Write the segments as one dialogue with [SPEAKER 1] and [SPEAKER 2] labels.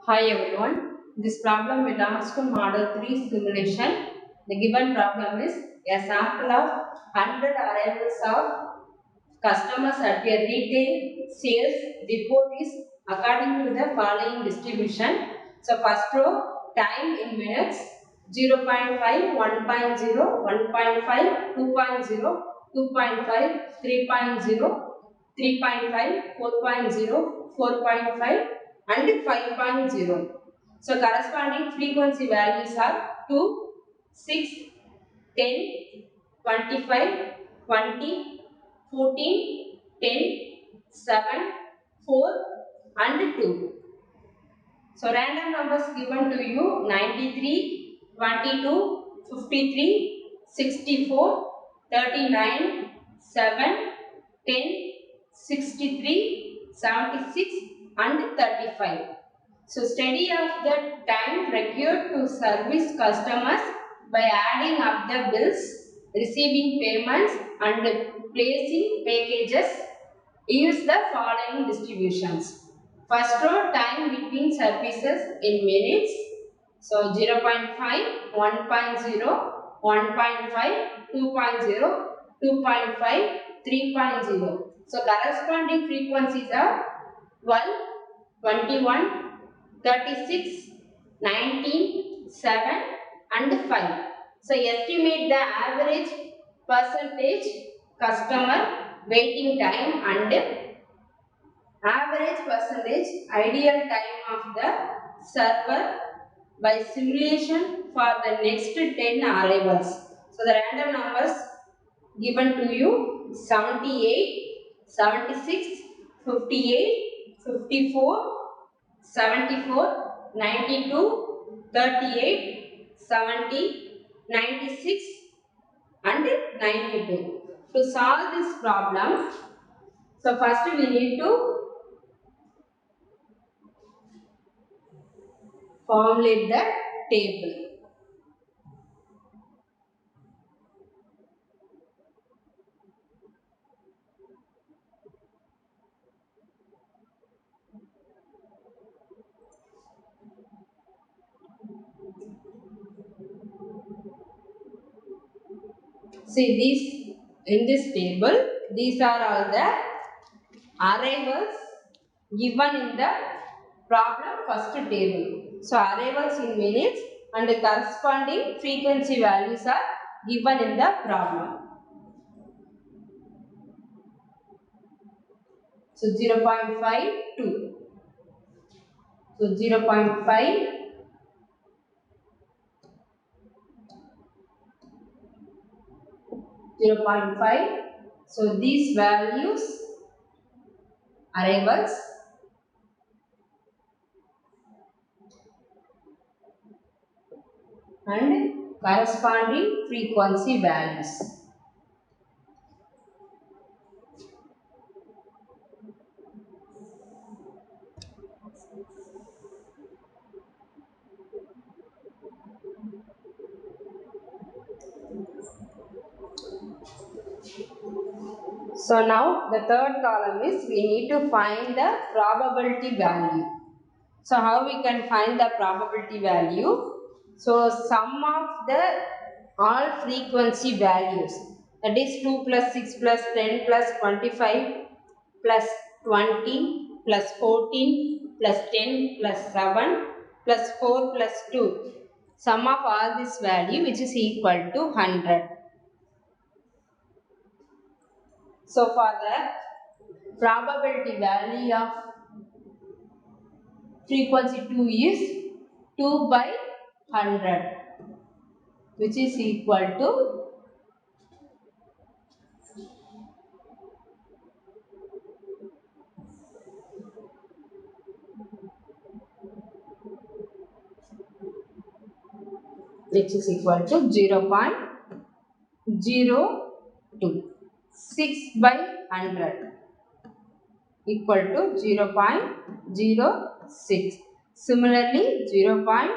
[SPEAKER 1] Hi everyone. This problem belongs to Model 3 simulation. The given problem is a sample of 100 arrivals of customers at a retail sales report is according to the following distribution. So first row, time in minutes 0.5, 1.0, 1.5, 2.0, 2.5, 3.0, 3.5, 4.0, 4.5 and 5.0. So corresponding frequency values are 2, 6, 10, 25, 20, 14, 10, 7, 4 and 2. So random numbers given to you 93, 22, 53, 64, 39, 7, 10, 63, 76 and 35. So study of the time required to service customers by adding up the bills, receiving payments and placing packages. Use the following distributions. First row, time between services in minutes. So 0.5, 1.0, 1.5, 2.0, 2.5, 3.0. So corresponding frequencies are 12, 21, 36, 19, 7 and 5. So estimate the average percentage customer waiting time and average percentage ideal time of the server by simulation for the next 10 arrivals. So the random numbers given to you 78, 76, 58, 54, 74, 92, 38, 70, 96 and 92. To solve this problem, so first we need to formulate the table. See these in this table, these are all the arrivals given in the problem first table. So arrivals in minutes and the corresponding frequency values are given in the problem. So 0.5, 2. So 0.5, 0.5. So these values arrivals and corresponding frequency values. So now the third column is we need to find the probability value. So how we can find the probability value? So sum of the all frequency values, that is 2 plus 6 plus 10 plus 25 plus 20 plus 14 plus 10 plus 7 plus 4 plus 2. Sum of all this value which is equal to 100. So for the probability value of frequency 2 is 2 by 100, which is equal to which is equal to 0.02. 6 by 100 equal to 0.06. Similarly 0.10,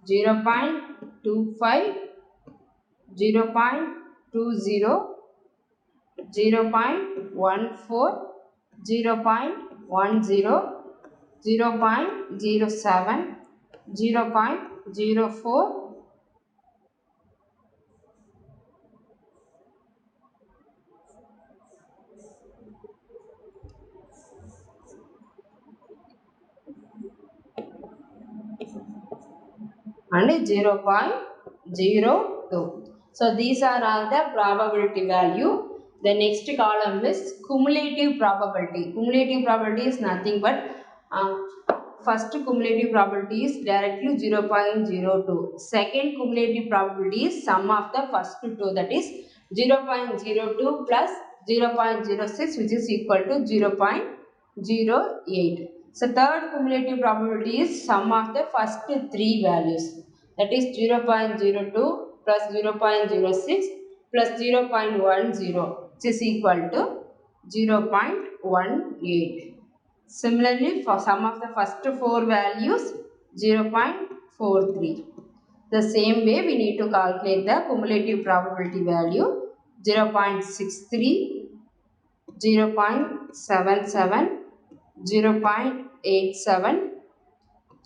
[SPEAKER 1] 0.25, 0.20, 0.14, 0.10, 0.07, 0.04, and 0.02. So these are all the probability value. The next column is cumulative probability. Cumulative probability is nothing but first cumulative probability is directly 0.02. Second cumulative probability is sum of the first two, that is 0.02 plus 0.06, which is equal to 0.08. So third cumulative probability is sum of the first three values, that is 0.02 plus 0.06 plus 0.10, which is equal to 0.18. Similarly, for sum of the first four values, 0.43. The same way we need to calculate the cumulative probability value, 0.63, 0.77, 0.87,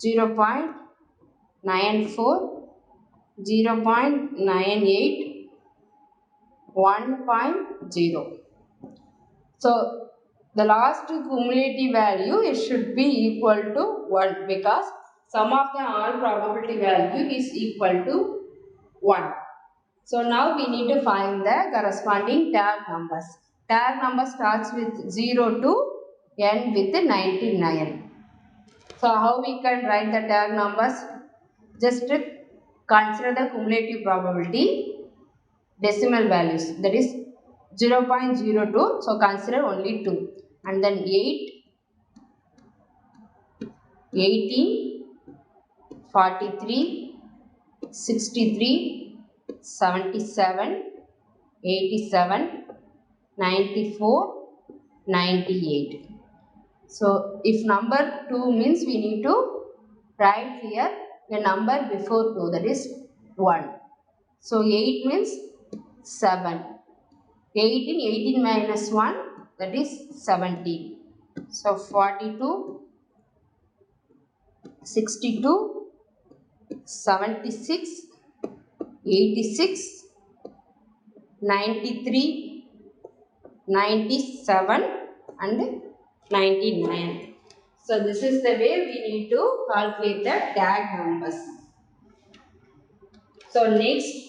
[SPEAKER 1] 0.94, 0.98, 1.0. So the last cumulative value, it should be equal to 1, because sum of the all probability value is equal to 1. So now we need to find the corresponding tag numbers. Tag number starts with 0 to end with 99. So how we can write the tag numbers? Just consider the cumulative probability decimal values, that is 0.02. So consider only 2, and then 8, 18, 43, 63, 77, 87, 94, 98. So if number 2 means we need to write here the number before 2, that is 1. So 8 means 7. 18 minus 1, that is 17. So 42, 62, 76, 86, 93, 97 and 99. So this is the way we need to calculate the tag numbers. So next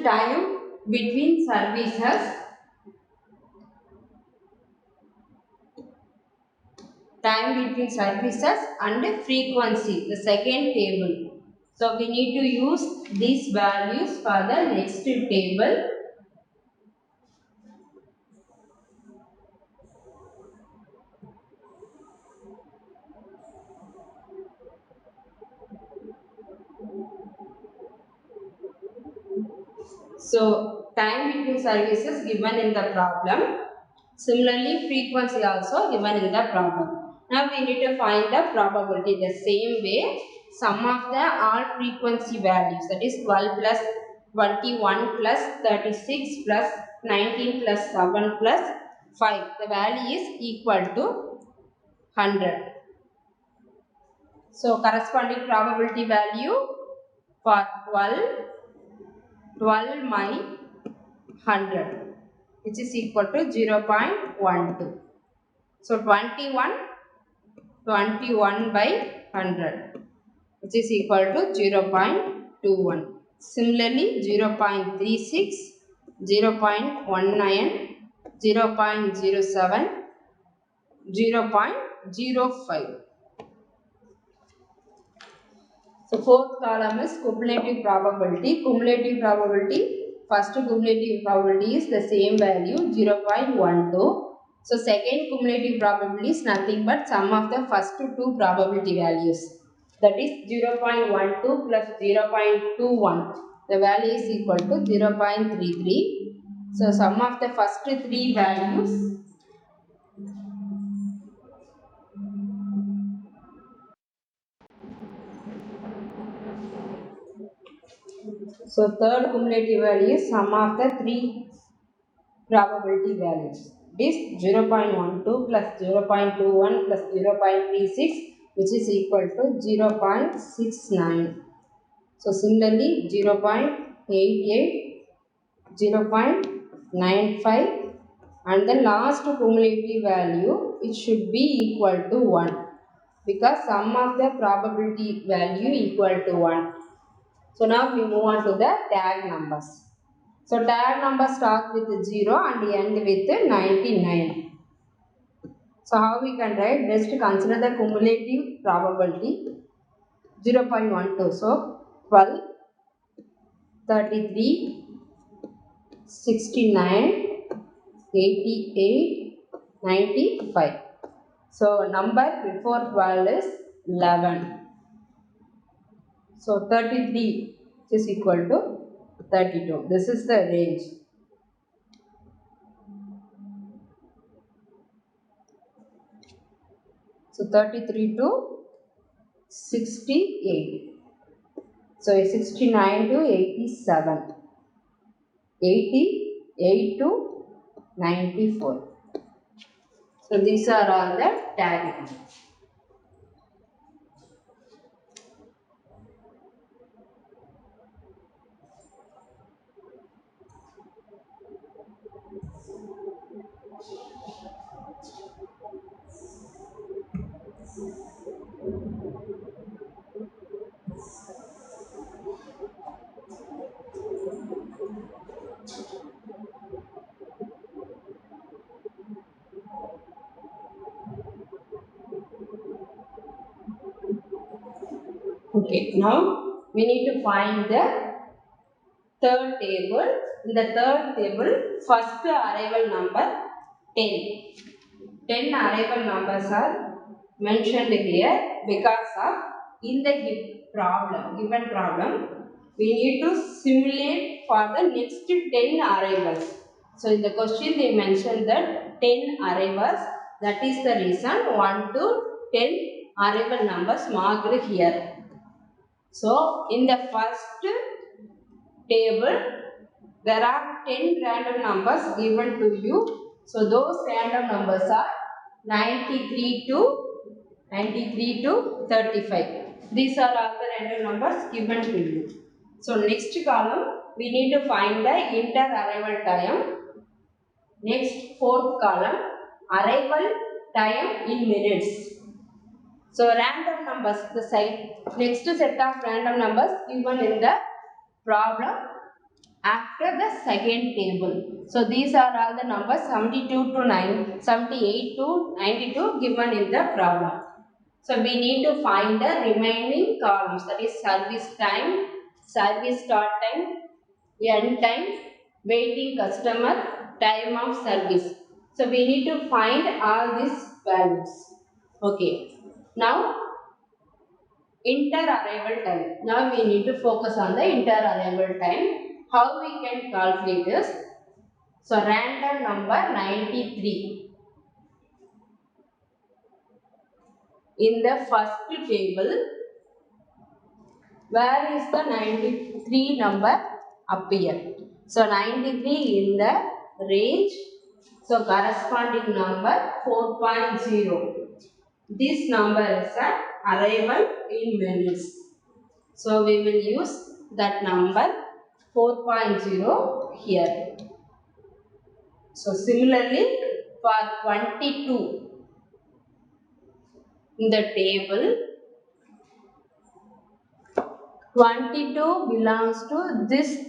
[SPEAKER 1] time between services, and frequency, the second table. So we need to use these values for the next table. So time between services given in the problem. Similarly, frequency also given in the problem. Now we need to find the probability the same way. Sum of the all frequency values, that is 12 plus 21 plus 36 plus 19 plus 7 plus 5. The value is equal to 100. So corresponding probability value for 12 my 100, which is equal to 0.12. So 21 by 100, which is equal to 0.21. Similarly, 0.36, 0.19, 0.07, 0.05. So fourth column is cumulative probability. Cumulative probability, first cumulative probability is the same value 0.12. So second cumulative probability is nothing but sum of the first two probability values. That is 0.12 plus 0.21. The value is equal to 0.33. So sum of the first three values So third cumulative value is sum of the three probability values. This 0.12 plus 0.21 plus 0.36, which is equal to 0.69. So similarly 0.88, 0.95, and the last cumulative value, it should be equal to 1, because sum of the probability value equal to 1. So now we move on to the tag numbers. So tag number starts with 0 and end with 99. So how we can write? Just consider the cumulative probability 0.12. So 12, 33, 69, 88, 95. So number before 12 is 11. So 33 is equal to 32. This is the range. So 33 to 68. So 69 to 87. 88 to 94. So these are all the tag numbers. Okay, now we need to find the third table. In the third table, first arrival number 10. 10 arrival numbers are mentioned here because of in the given problem, we need to simulate for the next 10 arrivals. So in the question they mentioned that 10 arrivals. That is the reason 1 to 10 arrival numbers marked here. So in the first table, there are 10 random numbers given to you. So those random numbers are 93 to 35. These are all the random numbers given to you. So next column, we need to find the inter-arrival time. Next fourth column, arrival time in minutes. So random numbers, next set of random numbers given in the problem after the second table. So these are all the numbers 72 to 78 to 92 given in the problem. So we need to find the remaining columns, that is service time, service start time, end time, waiting customer, time of service. So we need to find all these values. Okay. Now inter-arrival time. Now we need to focus on the inter-arrival time. How we can calculate this? So random number 93. In the first table, where is the 93 number appear? So 93 in the range. So corresponding number 4.0. This number is an arrival in minutes. So we will use that number 4.0 here. So similarly for 22 in the table, 22 belongs to this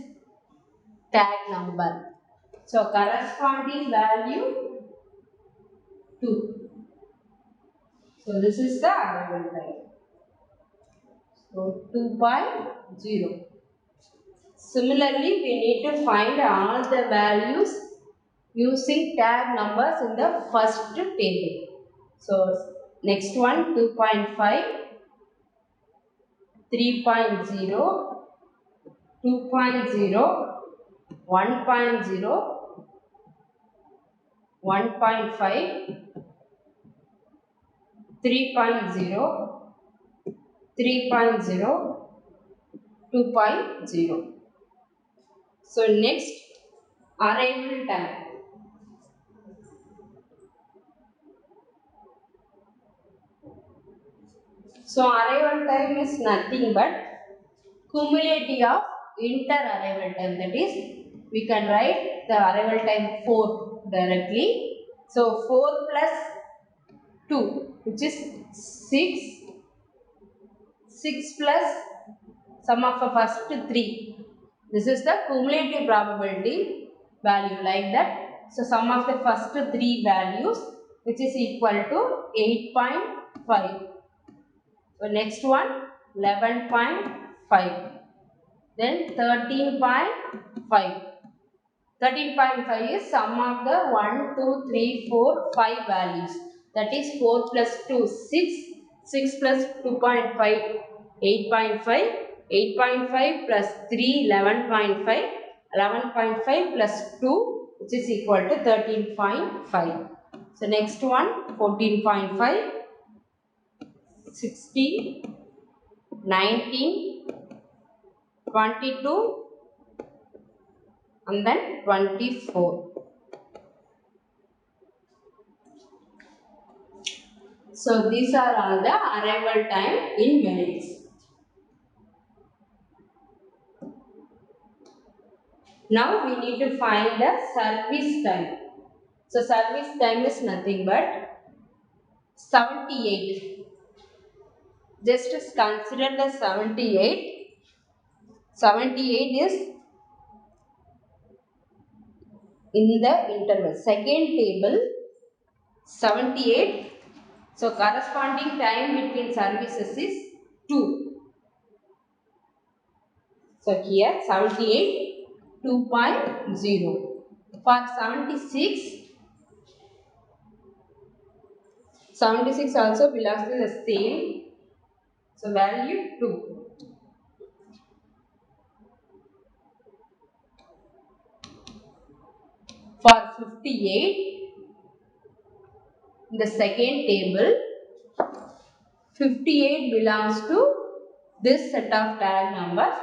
[SPEAKER 1] tag number. So corresponding value 2. So this is the arrival time. So 2.0. Similarly, we need to find all the values using tag numbers in the first table. So next one 2.5, 3.0, 2.0, 1.0, 1.5, 3.0, 3.0, 2.0. So next, arrival time. So arrival time is nothing but cumulative of inter-arrival time. That is, we can write the arrival time 4 directly. So 4 plus 2, which is 6. 6 plus sum of the first 3. This is the cumulative probability value, like that. So sum of the first 3 values, which is equal to 8.5. So next one, 11.5. Then 13.5. 13.5 is sum of the 1, 2, 3, 4, 5 values. That is 4 plus 2, 6. 6 plus 2.5, 8.5. 8.5 plus 3, 11.5. 11.5 plus 2, which is equal to 13.5. So next one, 14.5. 16, 19, 22, and then 24. So these are all the arrival time in minutes. Now we need to find the service time. So service time is nothing but 78. Just consider the 78. 78 is in the interval. Second table, 78. So corresponding time between services is 2. So here 78, 2.0. For 76, 76 also belongs to the same. So value 2. For 58, in the second table, 58 belongs to this set of tag numbers.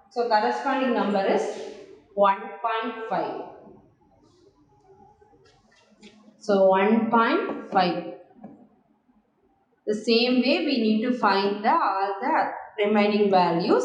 [SPEAKER 1] So corresponding number is 1.5. So 1.5. The same way we need to find all the remaining values.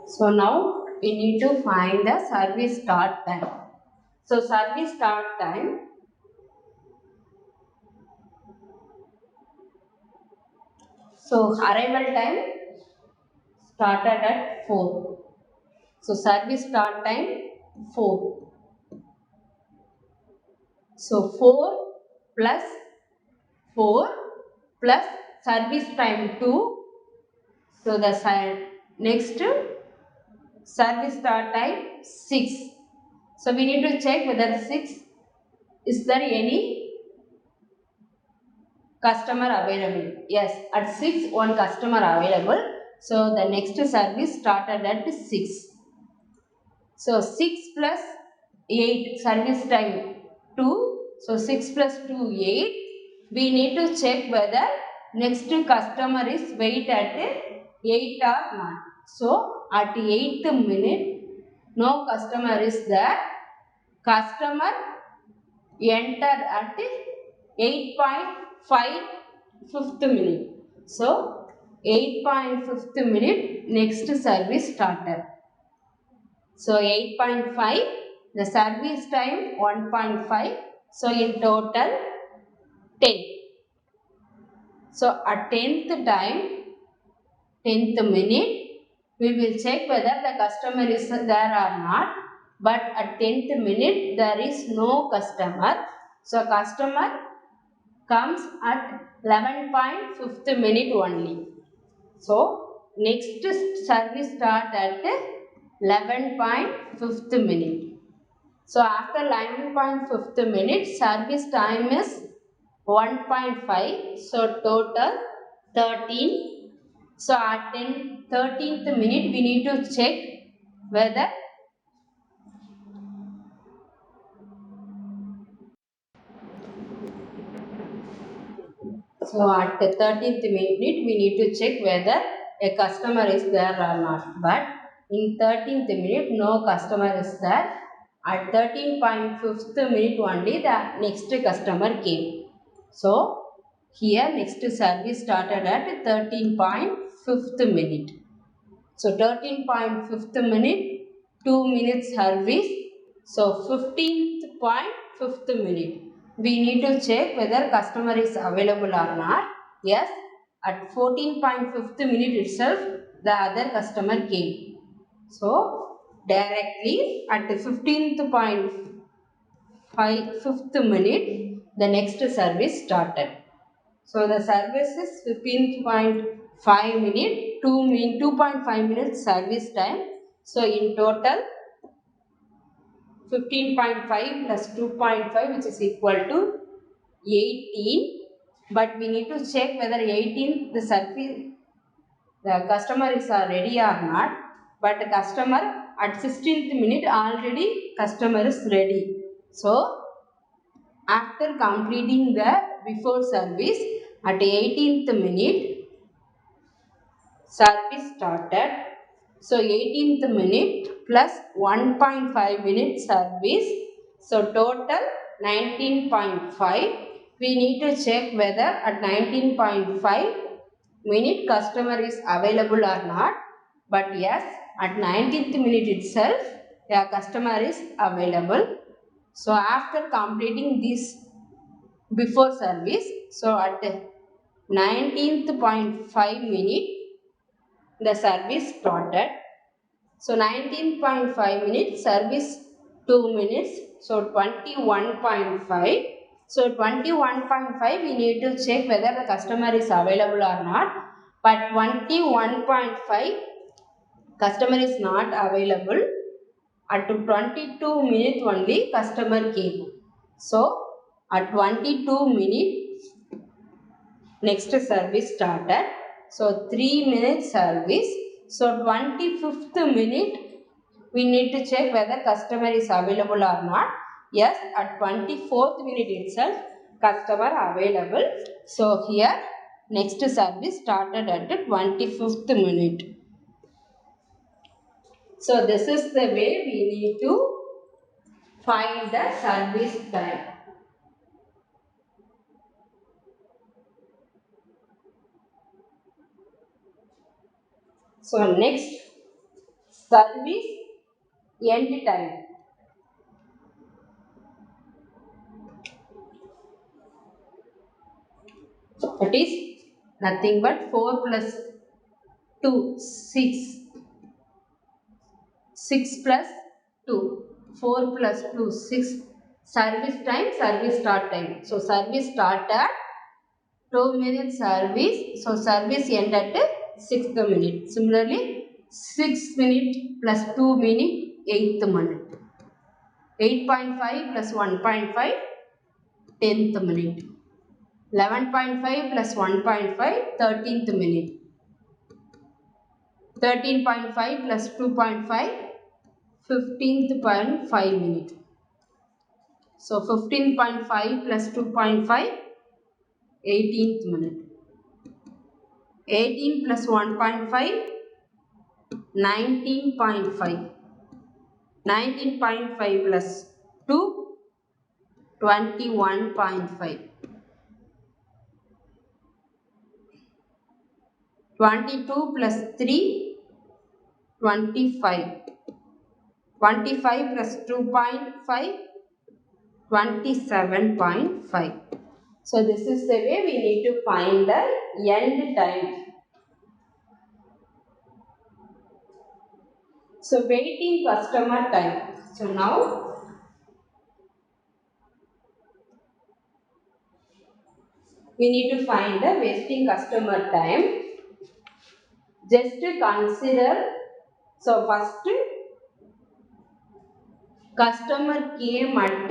[SPEAKER 1] So now we need to find the service start time. So service start time, so arrival time started at 4. So service start time 4. So 4 plus 4 plus service time 2. So the next service start time 6. So we need to check whether 6, is there any customer available? Yes, at 6 one customer available. So the next service started at 6. So 6 plus 8, service time 2. So 6 plus 2, 8. We need to check whether next customer is wait at 8 or not. So at 8th minute, no customer is there. Customer enter at 8.5 fifth minute. So 8.5th minute, next service started. So 8.5, the service time 1.5. So in total 10. So at 10th time, 10th minute, we will check whether the customer is there or not. But at 10th minute, there is no customer. So customer comes at 11.5th minute only. So next service start at 11.5th minute. So after 11.5th minute, service time is 1.5. So total 13. So at 13th minute, we need to check whether. So at the 13th minute, we need to check whether a customer is there or not. But in 13th minute, no customer is there. At 13.5th minute only, the next customer came. So here next service started at 13.5th minute. So 13.5th minute, 2 minutes service. So 15.5th minute. We need to check whether customer is available or not. Yes, at 14.5th minute itself, the other customer came. So directly at the 15th minute, the next service started. So the service is 15.5 minute, 2.5 minutes service time. So in total 15.5 plus 2.5, which is equal to 18. But we need to check whether 18 the customer is ready or not. But the customer at 16th minute already customer is ready. So after completing the before service at 18th minute, service started. So 18th minute plus 1.5 minute service. So total 19.5. We need to check whether at 19.5 minute customer is available or not. But yes, at 19th minute itself, the customer is available. So after completing this before service, so at 19th.5 minute, the service started. So 19.5 minutes, service 2 minutes. So 21.5. So 21.5, we need to check whether the customer is available or not. But 21.5, customer is not available. At 22 minutes only, customer came. So at 22 minutes, next service started. So 3 minutes service. So 25th minute, we need to check whether customer is available or not. Yes, at 24th minute itself, customer available. So here next service started at the 25th minute. So this is the way we need to find the service time. So next, service end time. That is nothing but 4 plus 2, 6. 6 plus 2, 4 plus 2, 6. Service time, service start time. So service start at 2 minutes service. So service end at 6th minute. Similarly, 6 minute plus 2 minute, 8th minute. 8.5 plus 1.5, 10th minute. 11.5 plus 1.5, 13th minute. 13.5 plus 2.5, 15th.5 minute. So 15.5 plus 2.5, 18th minute. 18 plus 1.5, 19.5. 19.5 plus 2, 21.5. 22 plus 3, 25. 25 plus 2.5, 27.5. So this is the way we need to find the end time. So waiting customer time. So now we need to find the wasting customer time. Just consider. So first customer came at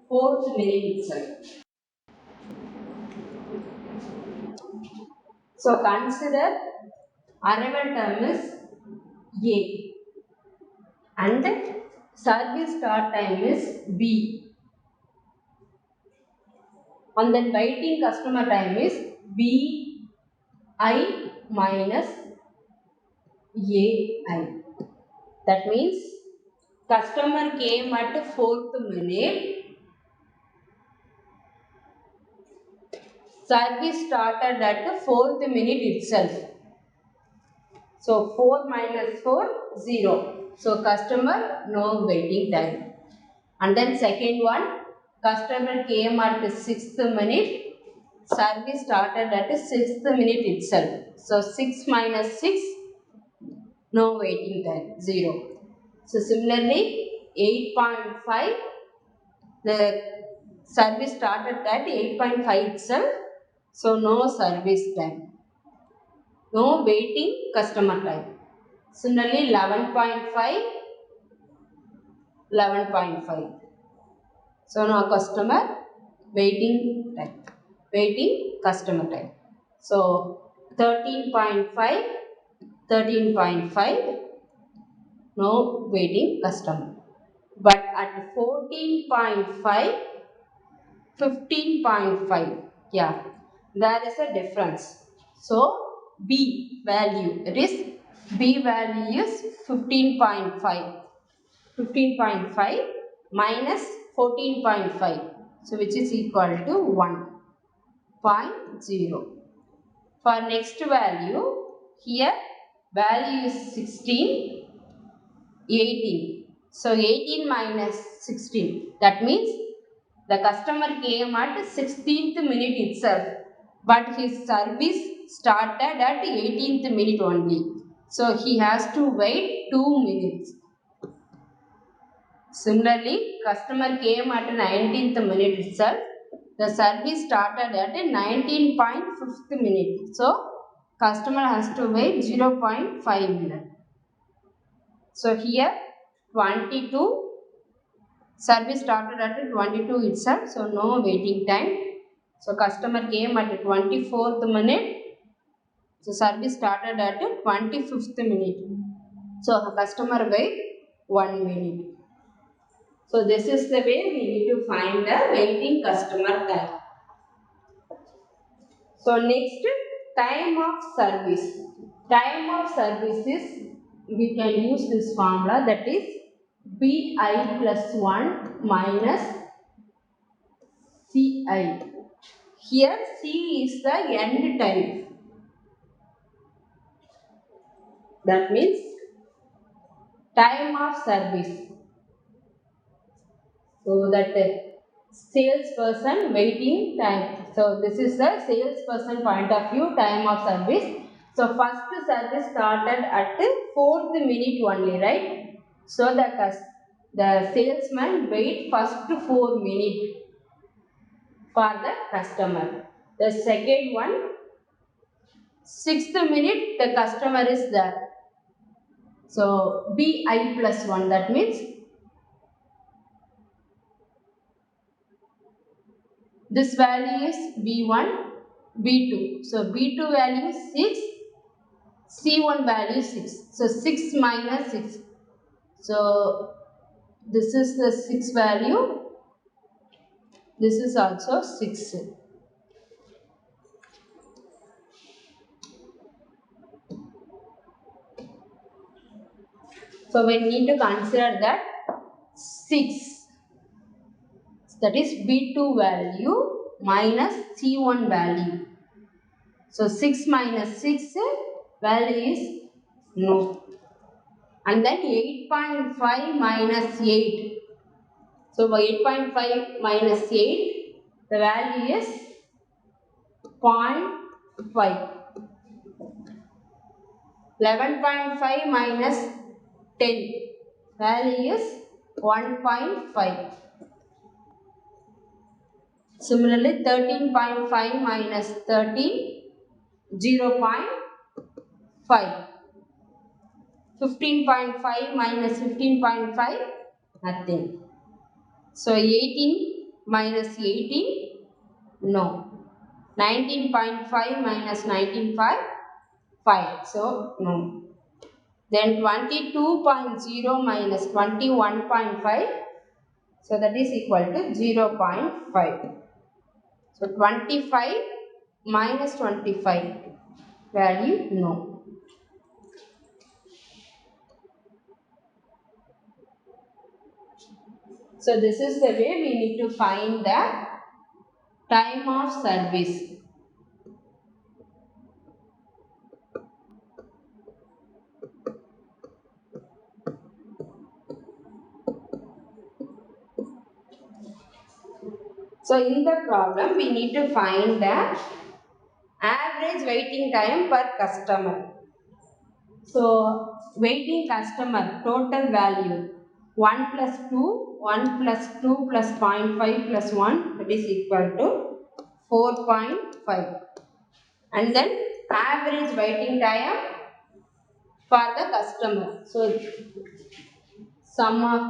[SPEAKER 1] 4th minute itself. So consider arrival time is A and service start time is B, and then waiting customer time is B I minus A I. That means customer came at 4th minute, service started at 4th minute itself. So 4 minus 4, 0. So customer, no waiting time. And then second one, customer came at 6th minute, service started at 6th minute itself. So 6 minus 6, no waiting time, 0. So similarly, 8.5, the service started at 8.5 itself. So no service time, no waiting customer time. Similarly, 11.5, 11.5. So now customer waiting time, waiting customer time. So 13.5, 13.5, no waiting customer. But at 14.5, 15.5, yeah, there is a difference. So B value, that is B value is 15.5. 15.5 minus 14.5. So which is equal to 1.0. For next value, here value is 16, 18. So 18 minus 16. That means the customer came at 16th minute itself, but his service started at 18th minute only. So he has to wait 2 minutes. Similarly, customer came at 19th minute itself. The service started at 19.5th minute. So, customer has to wait 0.5 minute. So, here 22, service started at 22 itself. So, no waiting time. So, customer came at 24th minute. So, service started at 25th minute. So, customer wait 1 minute. So this is the way we need to find the waiting customer time. So next, time of service. Time of service is, we can use this formula, that is Bi plus 1 minus Ci. Here C is the end time. That means time of service. So that salesperson waiting time. So this is the salesperson point of view, time of service. So first service started at 4th minute only, right? So the salesman wait first 4 minutes for the customer. The second one, 6th minute the customer is there. So Bi plus 1, that means this value is B1, B2. So B2 value is 6, C1 value is 6. So 6 minus 6. So this is the 6 value. This is also 6. So we need to consider that 6. That is B2 value minus C1 value. So 6 minus 6 value is no. And then 8.5 minus 8. So by 8.5 minus 8, the value is 0.5. 11.5 minus 10, value is 1.5. Similarly, 13.5 minus 13, 0.5. 15.5 minus 15.5, nothing. So 18 minus 18, no. 19.5 minus 19.5, 5. So no. Then 22.0 minus 21.5, so that is equal to 0.5. So 25 minus 25, value no. So this is the way we need to find the time of service. So in the problem we need to find the average waiting time per customer. So waiting customer total value 1 plus 2, 1 plus 2 plus 0.5 plus 1, that is equal to 4.5. And then average waiting time for the customer. So sum of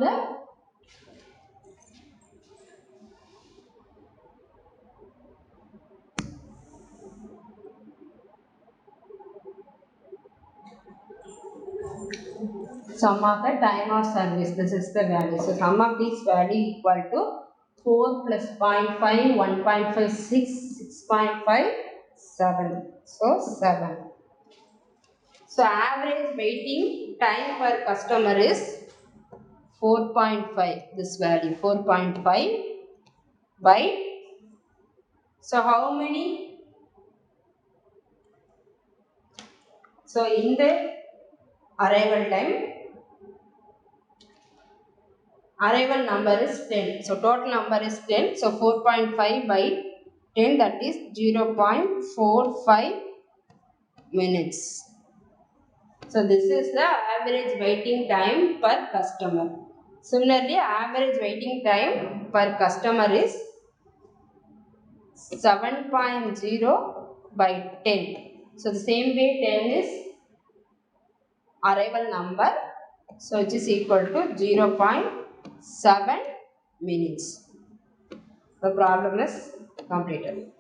[SPEAKER 1] the time of service, this is the value. So sum of these value equal to 4 plus 0.5, 1.56, 6.5, 7. So 7. So average waiting time per customer is 4.5. This value 4.5 by, so how many? So in the arrival time, arrival number is 10. So total number is 10. So 4.5 by 10, that is 0.45 minutes. So this is the average waiting time per customer. Similarly, average waiting time per customer is 7.0 by 10. So the same way 10 is arrival number. So it is equal to 0.7 minutes. The problem is completed.